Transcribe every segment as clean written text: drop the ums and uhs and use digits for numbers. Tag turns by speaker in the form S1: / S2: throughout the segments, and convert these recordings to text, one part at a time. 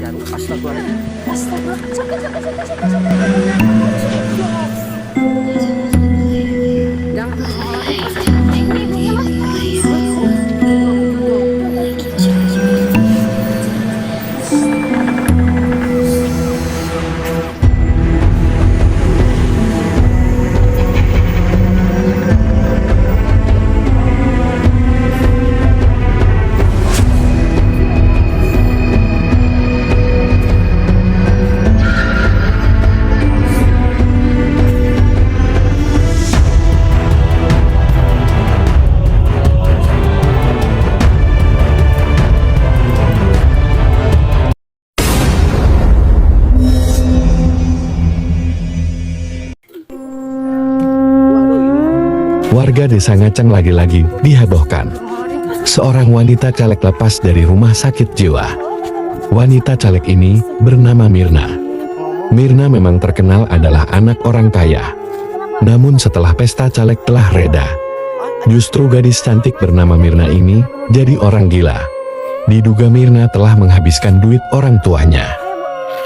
S1: jarum. Astagfirullahaladzim.
S2: Astaga, jangan.
S1: Jangan.
S3: Warga desa Ngaceng lagi-lagi dihebohkan. Seorang wanita caleg lepas dari rumah sakit jiwa. Wanita caleg ini bernama Mirna. Mirna memang terkenal adalah anak orang kaya. Namun setelah pesta caleg telah reda, justru gadis cantik bernama Mirna ini jadi orang gila. Diduga Mirna telah menghabiskan duit orang tuanya.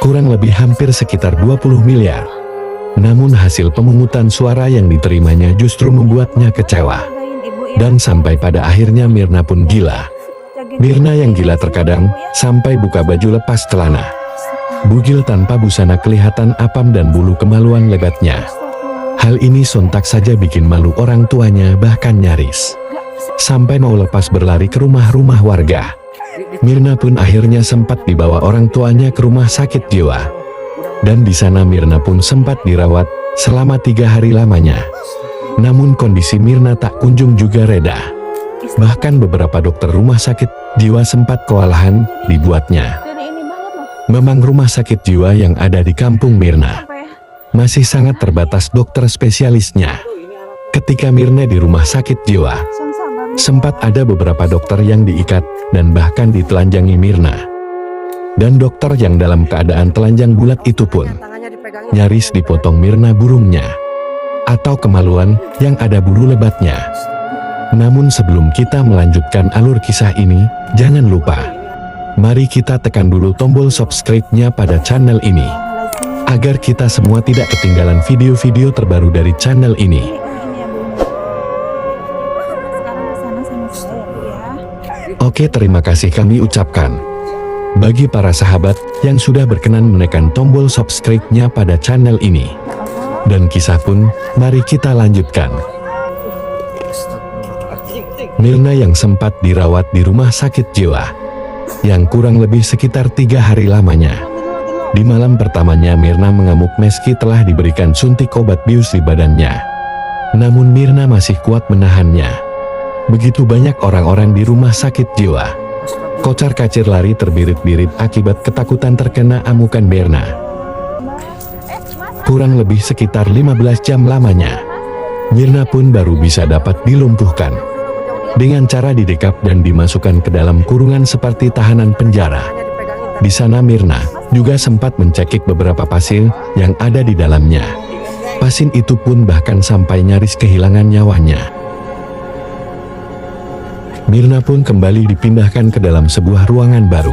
S3: Kurang lebih hampir sekitar 20 miliar. Namun hasil pemungutan suara yang diterimanya justru membuatnya kecewa. Dan sampai pada akhirnya Mirna pun gila. Mirna yang gila terkadang sampai buka baju lepas celana. Bugil tanpa busana kelihatan apam dan bulu kemaluan lebatnya. Hal ini sontak saja bikin malu orang tuanya, bahkan nyaris sampai mau lepas berlari ke rumah-rumah warga. Mirna pun akhirnya sempat dibawa orang tuanya ke rumah sakit jiwa. Dan di sana Mirna pun sempat dirawat selama 3 hari lamanya. Namun kondisi Mirna tak kunjung juga reda. Bahkan beberapa dokter rumah sakit jiwa sempat kewalahan dibuatnya. Memang rumah sakit jiwa yang ada di kampung Mirna masih sangat terbatas dokter spesialisnya. Ketika Mirna di rumah sakit jiwa, sempat ada beberapa dokter yang diikat dan bahkan ditelanjangi Mirna. Dan dokter yang dalam keadaan telanjang bulat itu pun nyaris dipotong Mirna burungnya atau kemaluan yang ada bulu lebatnya. Namun sebelum kita melanjutkan alur kisah ini, jangan lupa, mari kita tekan dulu tombol subscribe-nya pada channel ini, agar kita semua tidak ketinggalan video-video terbaru dari channel ini. Oke, terima kasih kami ucapkan bagi para sahabat yang sudah berkenan menekan tombol subscribe-nya pada channel ini. Dan kisah pun, mari kita lanjutkan. Mirna yang sempat dirawat di rumah sakit jiwa, yang kurang lebih sekitar 3 hari lamanya. Di malam pertamanya Mirna mengamuk meski telah diberikan suntik obat bius di badannya. Namun Mirna masih kuat menahannya. Begitu banyak orang-orang di rumah sakit jiwa kocar-kacir lari terbirit-birit akibat ketakutan terkena amukan Mirna. Kurang lebih sekitar 15 jam lamanya, Mirna pun baru bisa dapat dilumpuhkan dengan cara didekap dan dimasukkan ke dalam kurungan seperti tahanan penjara. Di sana Mirna juga sempat mencekik beberapa pasien yang ada di dalamnya. Pasien itu pun bahkan sampai nyaris kehilangan nyawanya. Mirna pun kembali dipindahkan ke dalam sebuah ruangan baru.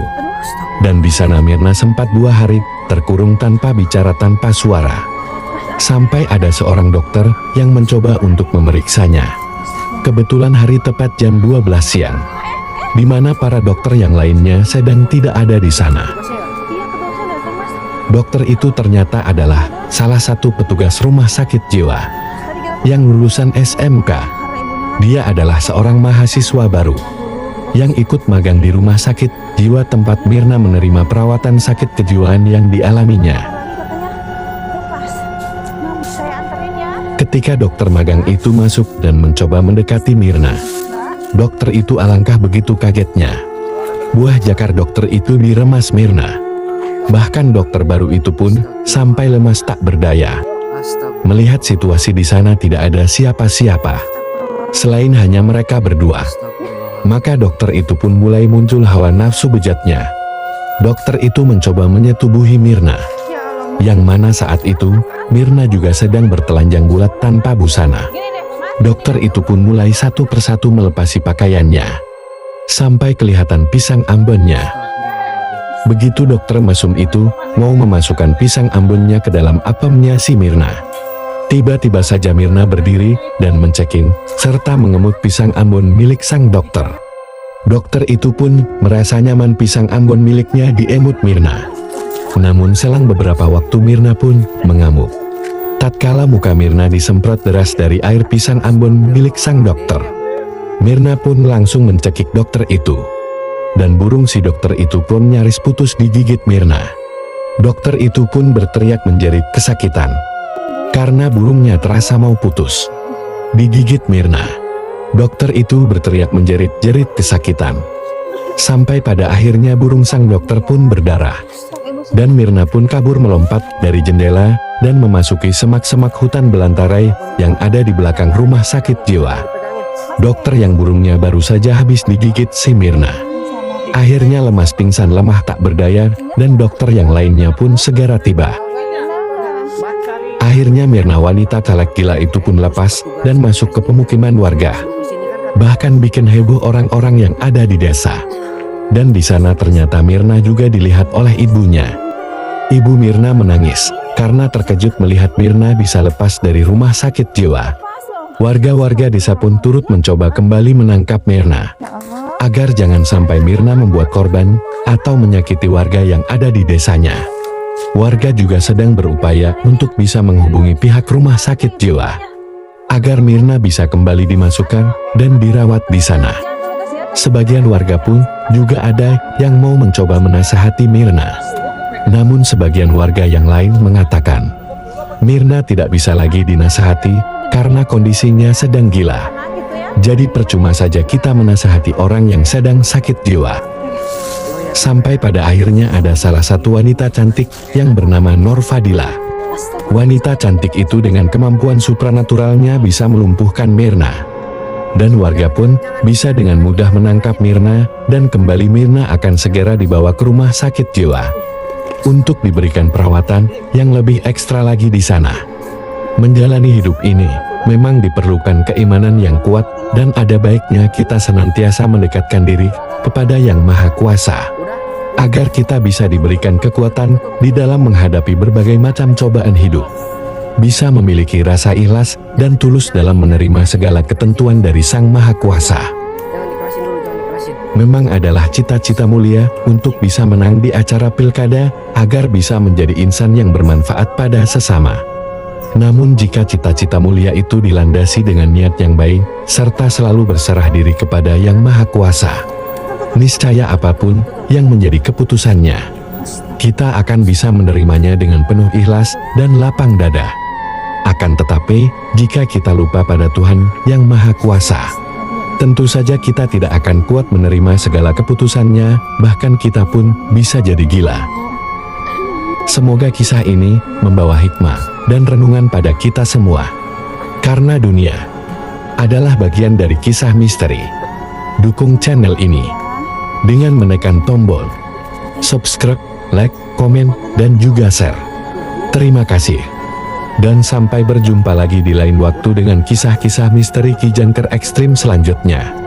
S3: Dan di sana Mirna sempat 2 hari terkurung tanpa bicara, tanpa suara. Sampai ada seorang dokter yang mencoba untuk memeriksanya. Kebetulan hari tepat jam 12 siang, di mana para dokter yang lainnya sedang tidak ada di sana. Dokter itu ternyata adalah salah satu petugas rumah sakit jiwa yang lulusan SMK. Dia adalah seorang mahasiswa baru yang ikut magang di rumah sakit jiwa tempat Mirna menerima perawatan sakit kejiwaan yang dialaminya. Ketika dokter magang itu masuk dan mencoba mendekati Mirna, dokter itu alangkah begitu kagetnya. Buah jakar dokter itu diremas Mirna. Bahkan dokter baru itu pun sampai lemas tak berdaya. Melihat situasi di sana tidak ada siapa-siapa selain hanya mereka berdua, maka dokter itu pun mulai muncul hawa nafsu bejatnya. Dokter itu mencoba menyetubuhi Mirna, yang mana saat itu Mirna juga sedang bertelanjang bulat tanpa busana. Dokter itu pun mulai satu persatu melepasi pakaiannya, sampai kelihatan pisang ambonnya. Begitu dokter mesum itu mau memasukkan pisang ambonnya ke dalam apemnya si Mirna. Tiba-tiba saja Mirna berdiri dan menceking, serta mengemut pisang ambon milik sang dokter. Dokter itu pun merasa nyaman pisang ambon miliknya diemut Mirna. Namun selang beberapa waktu Mirna pun mengamuk. Tatkala muka Mirna disemprot deras dari air pisang ambon milik sang dokter, Mirna pun langsung mencekik dokter itu. Dan burung si dokter itu pun nyaris putus digigit Mirna. Dokter itu pun berteriak menjerit kesakitan, karena burungnya terasa mau putus digigit Mirna. Dokter itu berteriak menjerit-jerit kesakitan. Sampai pada akhirnya burung sang dokter pun berdarah. Dan Mirna pun kabur melompat dari jendela dan memasuki semak-semak hutan belantara yang ada di belakang rumah sakit jiwa. Dokter yang burungnya baru saja habis digigit si Mirna akhirnya lemas pingsan lemah tak berdaya, dan dokter yang lainnya pun segera tiba. Akhirnya Mirna wanita caleg gila itu pun lepas dan masuk ke pemukiman warga. Bahkan bikin heboh orang-orang yang ada di desa. Dan di sana ternyata Mirna juga dilihat oleh ibunya. Ibu Mirna menangis karena terkejut melihat Mirna bisa lepas dari rumah sakit jiwa. Warga-warga desa pun turut mencoba kembali menangkap Mirna, agar jangan sampai Mirna membuat korban atau menyakiti warga yang ada di desanya. Warga juga sedang berupaya untuk bisa menghubungi pihak rumah sakit jiwa, agar Mirna bisa kembali dimasukkan dan dirawat di sana. Sebagian warga pun juga ada yang mau mencoba menasihati Mirna. Namun sebagian warga yang lain mengatakan, Mirna tidak bisa lagi dinasihati karena kondisinya sedang gila. Jadi percuma saja kita menasihati orang yang sedang sakit jiwa. Sampai pada akhirnya ada salah satu wanita cantik yang bernama Nur Fadila. Wanita cantik itu dengan kemampuan supranaturalnya bisa melumpuhkan Mirna. Dan warga pun bisa dengan mudah menangkap Mirna, dan kembali Mirna akan segera dibawa ke rumah sakit jiwa untuk diberikan perawatan yang lebih ekstra lagi di sana. Menjalani hidup ini memang diperlukan keimanan yang kuat, dan ada baiknya kita senantiasa mendekatkan diri kepada Yang Maha Kuasa, agar kita bisa diberikan kekuatan di dalam menghadapi berbagai macam cobaan hidup. Bisa memiliki rasa ikhlas dan tulus dalam menerima segala ketentuan dari Sang Maha Kuasa. Memang adalah cita-cita mulia untuk bisa menang di acara pilkada, agar bisa menjadi insan yang bermanfaat pada sesama. Namun jika cita-cita mulia itu dilandasi dengan niat yang baik, serta selalu berserah diri kepada Yang Maha Kuasa, niscaya apapun yang menjadi keputusannya, kita akan bisa menerimanya dengan penuh ikhlas dan lapang dada. Akan tetapi, jika kita lupa pada Tuhan Yang Maha Kuasa, tentu saja kita tidak akan kuat menerima segala keputusannya, bahkan kita pun bisa jadi gila. Semoga kisah ini membawa hikmah dan renungan pada kita semua. Karena dunia adalah bagian dari kisah misteri. Dukung channel ini dengan menekan tombol subscribe, like, komen, dan juga share. Terima kasih. Dan sampai berjumpa lagi di lain waktu dengan kisah-kisah misteri Ki Jangker Ekstrim selanjutnya.